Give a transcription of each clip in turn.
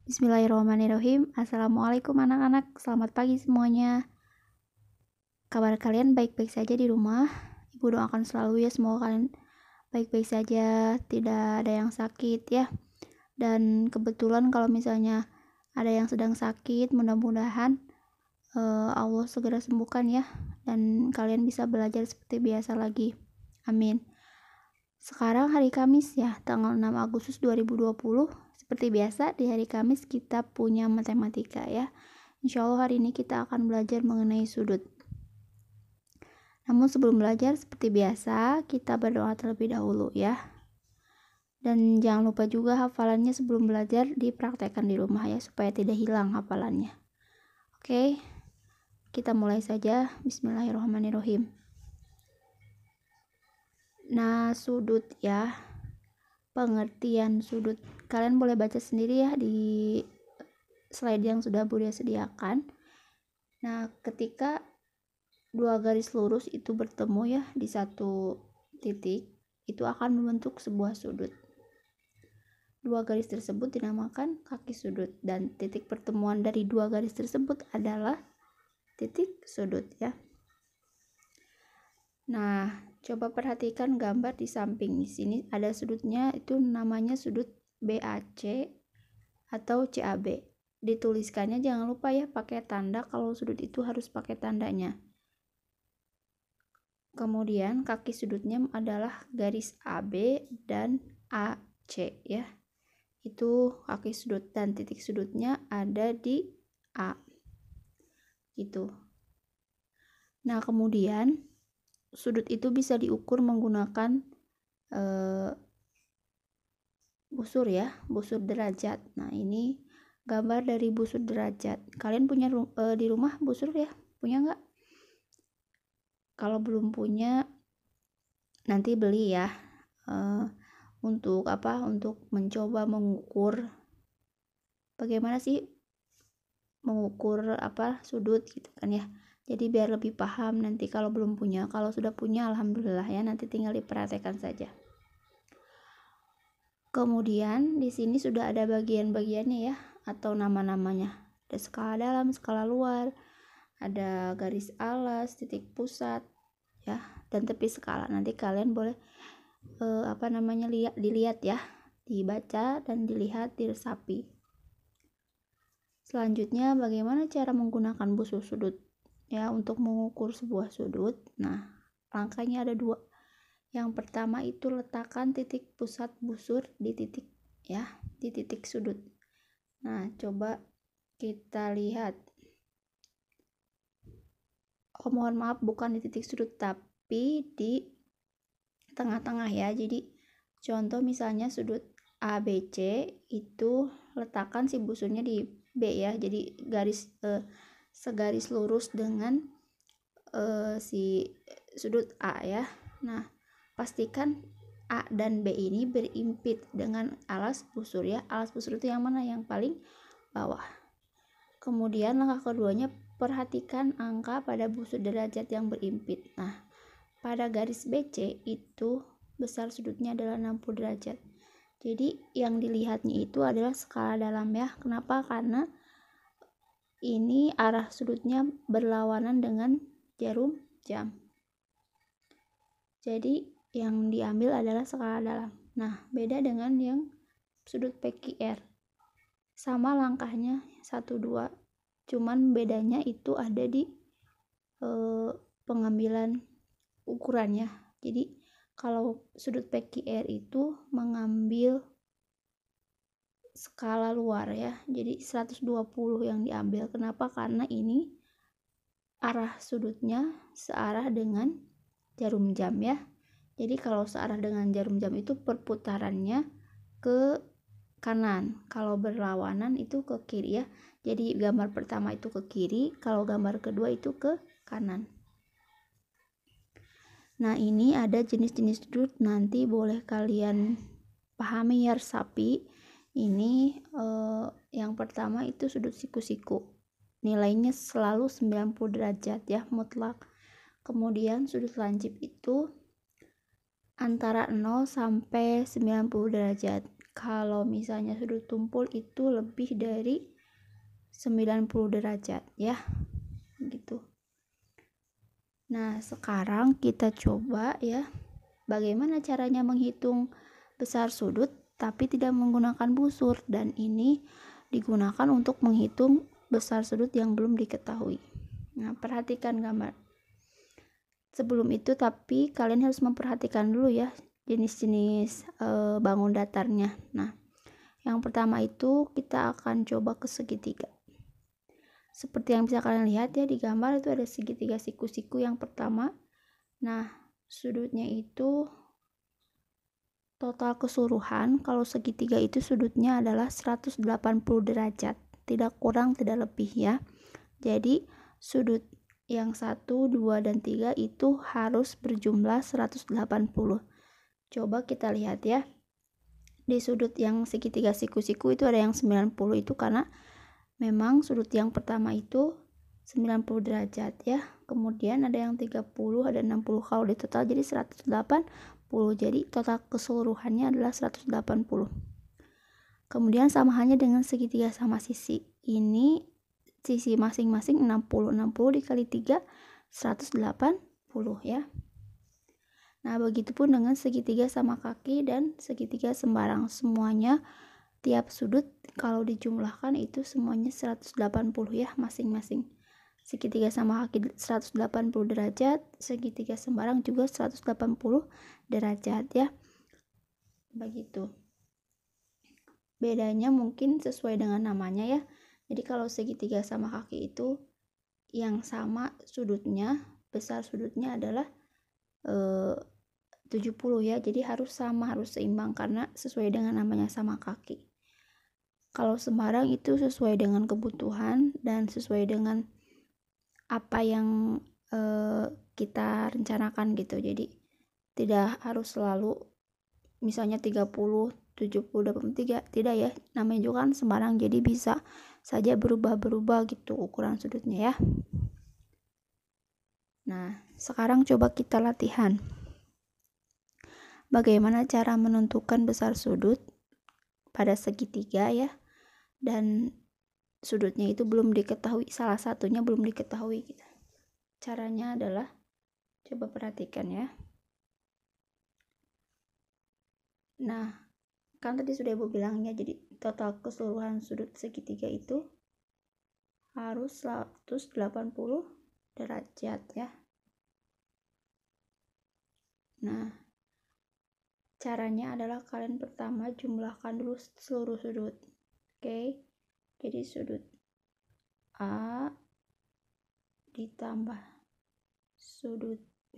Bismillahirrahmanirrahim. Assalamualaikum anak-anak, selamat pagi semuanya. Kabar kalian baik-baik saja di rumah? Ibu doakan selalu ya, semoga kalian baik-baik saja, tidak ada yang sakit ya. Dan kebetulan kalau misalnya ada yang sedang sakit, mudah-mudahan Allah segera sembuhkan ya, dan kalian bisa belajar seperti biasa lagi. Amin. Sekarang hari Kamis ya, tanggal 6 Agustus 2020. Seperti biasa di hari Kamis kita punya matematika ya. Insya Allah hari ini kita akan belajar mengenai sudut. Namun sebelum belajar seperti biasa kita berdoa terlebih dahulu ya. Dan jangan lupa juga hafalannya sebelum belajar dipraktekkan di rumah ya, supaya tidak hilang hafalannya. Oke, kita mulai saja. Bismillahirrahmanirrahim. Nah, sudut ya. Pengertian sudut kalian boleh baca sendiri ya di slide yang sudah Budia sediakan. Nah, ketika dua garis lurus itu bertemu ya di satu titik, itu akan membentuk sebuah sudut. Dua garis tersebut dinamakan kaki sudut, dan titik pertemuan dari dua garis tersebut adalah titik sudut ya. Nah, coba perhatikan gambar di samping. Di sini ada sudutnya, itu namanya sudut BAC atau CAB. Dituliskannya jangan lupa ya pakai tanda, kalau sudut itu harus pakai tandanya. Kemudian kaki sudutnya adalah garis AB dan AC ya. Itu kaki sudut, dan titik sudutnya ada di A. Gitu. Nah, kemudian sudut itu bisa diukur menggunakan busur ya, busur derajat. Nah, ini gambar dari busur derajat. Kalian punya di rumah busur ya? Punya nggak? Kalau belum punya, nanti beli ya. Untuk apa? Untuk mencoba mengukur bagaimana sih mengukur sudut gitu kan ya. Jadi biar lebih paham nanti kalau belum punya. Kalau sudah punya alhamdulillah ya, nanti tinggal dipraktekkan saja. Kemudian di sini sudah ada bagian-bagiannya ya, atau nama-namanya. Ada skala dalam, skala luar, ada garis alas, titik pusat ya, dan tepi skala. Nanti kalian boleh dilihat ya, dibaca dan dilihat, diresapi. Selanjutnya bagaimana cara menggunakan busur sudut ya untuk mengukur sebuah sudut. Nah, langkahnya ada dua. Yang pertama itu letakkan titik pusat busur di titik ya, di titik sudut. Nah, coba kita lihat. Mohon maaf, bukan di titik sudut tapi di tengah-tengah ya. Jadi contoh misalnya sudut ABC, itu letakkan si busurnya di B ya. Jadi segaris lurus dengan si sudut A ya. Nah, pastikan A dan B ini berimpit dengan alas busur ya. Alas busur itu yang mana? Yang paling bawah. Kemudian langkah keduanya, perhatikan angka pada busur derajat yang berimpit. Nah, pada garis BC itu besar sudutnya adalah 60 derajat. Jadi yang dilihatnya itu adalah skala dalam ya. Kenapa? Karena ini arah sudutnya berlawanan dengan jarum jam. Jadi yang diambil adalah skala dalam. Nah, beda dengan yang sudut PQR. Sama langkahnya 1, 2. Cuman bedanya itu ada di pengambilan ukurannya. Jadi kalau sudut PQR itu mengambil skala luar ya. Jadi 120 yang diambil. Kenapa? Karena ini arah sudutnya searah dengan jarum jam ya. Jadi kalau searah dengan jarum jam itu perputarannya ke kanan. Kalau berlawanan itu ke kiri ya. Jadi gambar pertama itu ke kiri, kalau gambar kedua itu ke kanan. Nah, ini ada jenis-jenis sudut, nanti boleh kalian pahami ya, resapi. Ini yang pertama itu sudut siku-siku. Nilainya selalu 90 derajat ya, mutlak. Kemudian sudut lancip itu antara 0 sampai 90 derajat. kalau misalnya sudut tumpul itu lebih dari 90 derajat ya, gitu. Nah, sekarang kita coba ya, bagaimana caranya menghitung besar sudut tapi tidak menggunakan busur, dan ini digunakan untuk menghitung besar sudut yang belum diketahui. Nah, perhatikan gambar. Sebelum itu tapi kalian harus memperhatikan dulu ya jenis-jenis bangun datarnya. Nah, yang pertama itu kita akan coba ke segitiga. Seperti yang bisa kalian lihat ya di gambar, itu ada segitiga siku-siku yang pertama. Nah, sudutnya itu total keseluruhan kalau segitiga itu sudutnya adalah 180 derajat, tidak kurang tidak lebih ya. Jadi sudut yang 1, 2, dan 3 itu harus berjumlah 180. Coba kita lihat ya. Di sudut yang segitiga siku-siku itu ada yang 90, itu karena memang sudut yang pertama itu 90 derajat ya. Kemudian ada yang 30, ada 60. Kalau di total jadi 180. Jadi total keseluruhannya adalah 180. Kemudian sama halnya dengan segitiga sama sisi. Ini sisi masing-masing 60. 60 dikali 3 180 ya. Nah, begitupun dengan segitiga sama kaki dan segitiga sembarang. Semuanya tiap sudut kalau dijumlahkan itu semuanya 180 ya masing-masing. Segitiga sama kaki 180 derajat, segitiga sembarang juga 180 derajat ya. Begitu. Bedanya mungkin sesuai dengan namanya ya. Jadi kalau segitiga sama kaki itu yang sama sudutnya, besar sudutnya adalah 70 ya. Jadi harus sama, harus seimbang karena sesuai dengan namanya sama kaki. Kalau sembarang itu sesuai dengan kebutuhan dan sesuai dengan apa yang kita rencanakan gitu. Jadi tidak harus selalu misalnya 30, 70, 83, tidak ya. Namanya juga kan sembarang, jadi bisa saja berubah-berubah gitu ukuran sudutnya ya. Nah, sekarang coba kita latihan. Bagaimana cara menentukan besar sudut pada segitiga ya, dan sudutnya itu belum diketahui, salah satunya belum diketahui gitu. Caranya adalah, coba perhatikan ya. Nah, kan tadi sudah Ibu bilang ya, jadi total keseluruhan sudut segitiga itu harus 180 derajat ya. Nah, caranya adalah kalian pertama jumlahkan dulu seluruh sudut. Oke. Jadi sudut A ditambah sudut B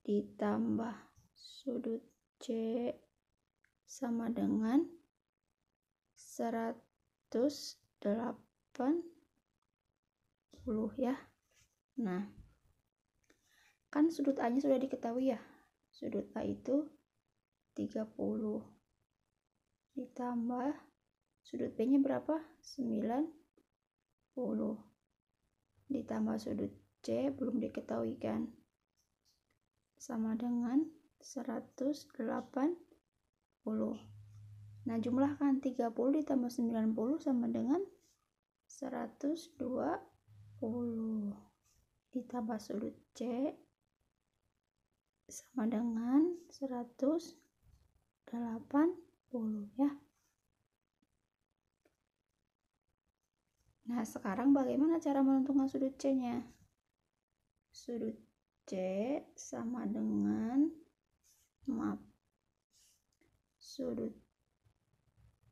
ditambah sudut C sama dengan 180 ya. Nah, kan sudut A nya sudah diketahui ya. Sudut A itu 30 ditambah sudut B nya berapa? 90 ditambah sudut C belum diketahui kan, sama dengan 180. Nah, jumlahkan 30 ditambah 90 sama dengan 120 ditambah sudut C sama dengan 180 ya. Nah, sekarang bagaimana cara menentukan sudut C-nya? Sudut C sama dengan, sudut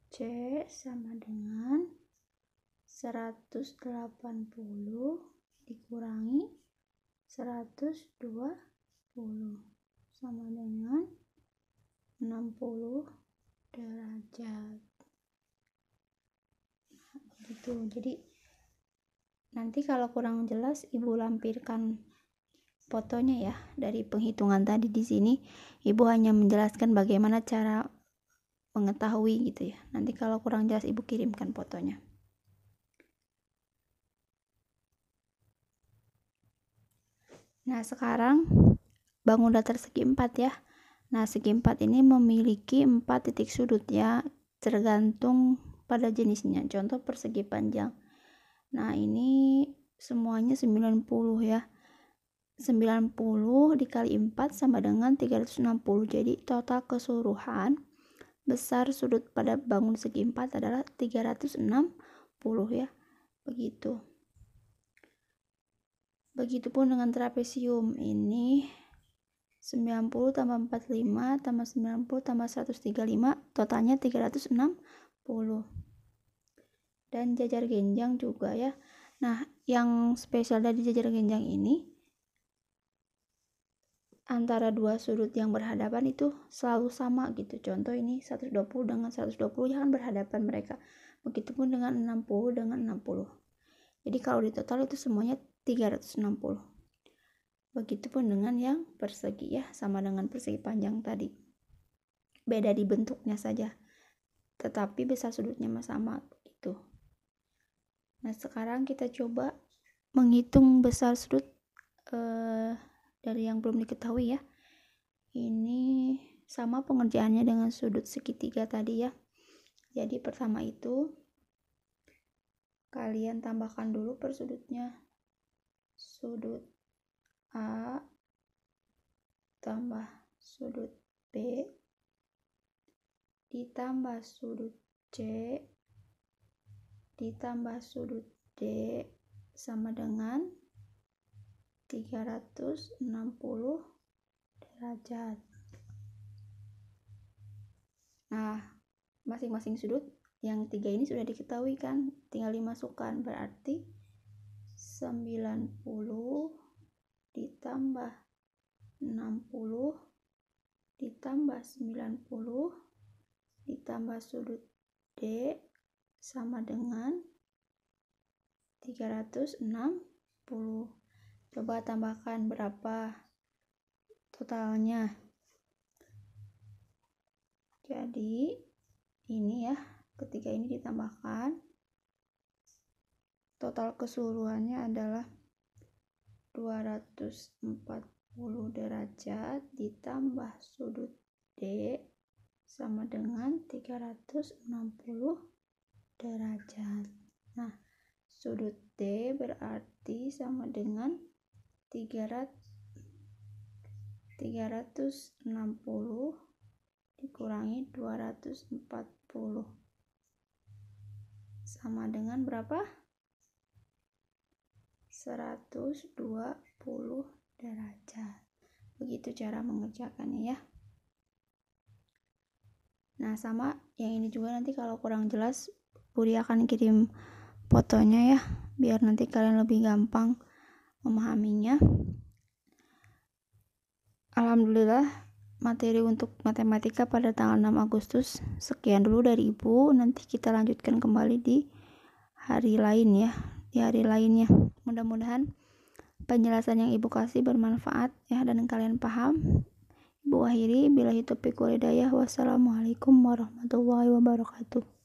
C sama dengan 180 dikurangi 120 sama dengan 60 derajat. Gitu. Jadi nanti kalau kurang jelas Ibu lampirkan fotonya ya dari penghitungan tadi. Di sini Ibu hanya menjelaskan bagaimana cara mengetahui gitu ya. Nanti kalau kurang jelas Ibu kirimkan fotonya. Nah, sekarang bangun datar segi 4 ya. Nah, segi 4 ini memiliki 4 titik sudut ya, tergantung pada jenisnya. Contoh persegi panjang. Nah, ini semuanya 90 ya. 90 dikali 4 sama dengan 360. Jadi total keseluruhan besar sudut pada bangun segi 4 adalah 360 ya. Begitupun dengan trapesium. Ini 90 tambah 45 tambah 90 tambah 135, totalnya 360. Dan jajar genjang juga ya. Nah, yang spesial dari jajar genjang ini, antara dua sudut yang berhadapan itu selalu sama gitu. Contoh ini 120 dengan 120 jangan berhadapan mereka. Begitupun dengan 60 dengan 60. Jadi kalau di total itu semuanya 360. Begitupun dengan yang persegi ya, sama dengan persegi panjang tadi. Beda di bentuknya saja, tetapi besar sudutnya sama gitu. Nah, sekarang kita coba menghitung besar sudut dari yang belum diketahui ya. Ini sama pengerjaannya dengan sudut segitiga tadi ya. Jadi pertama itu kalian tambahkan dulu per sudutnya. Sudut A tambah sudut B ditambah sudut C ditambah sudut D sama dengan 360 derajat. Nah, masing-masing sudut yang 3 ini sudah diketahui kan, tinggal dimasukkan, berarti 90 ditambah 60 ditambah 90 ditambah sudut D sama dengan 360. Coba tambahkan berapa totalnya. Jadi ini ya, ketika ini ditambahkan, total keseluruhannya adalah 240 derajat ditambah sudut D sama dengan 360 derajat. Nah, sudut D berarti sama dengan 360 dikurangi 240 sama dengan berapa? 120 derajat. Begitu cara mengerjakannya ya. Nah, sama yang ini juga nanti kalau kurang jelas Budi akan kirim fotonya ya, biar nanti kalian lebih gampang memahaminya. Alhamdulillah, materi untuk matematika pada tanggal 6 Agustus sekian dulu dari Ibu. Nanti kita lanjutkan kembali di hari lain ya, di hari lainnya. Mudah-mudahan penjelasan yang Ibu kasih bermanfaat ya dan kalian paham. Ibu akhiri, billahi taufiq wal hidayah. Wassalamualaikum warahmatullahi wabarakatuh.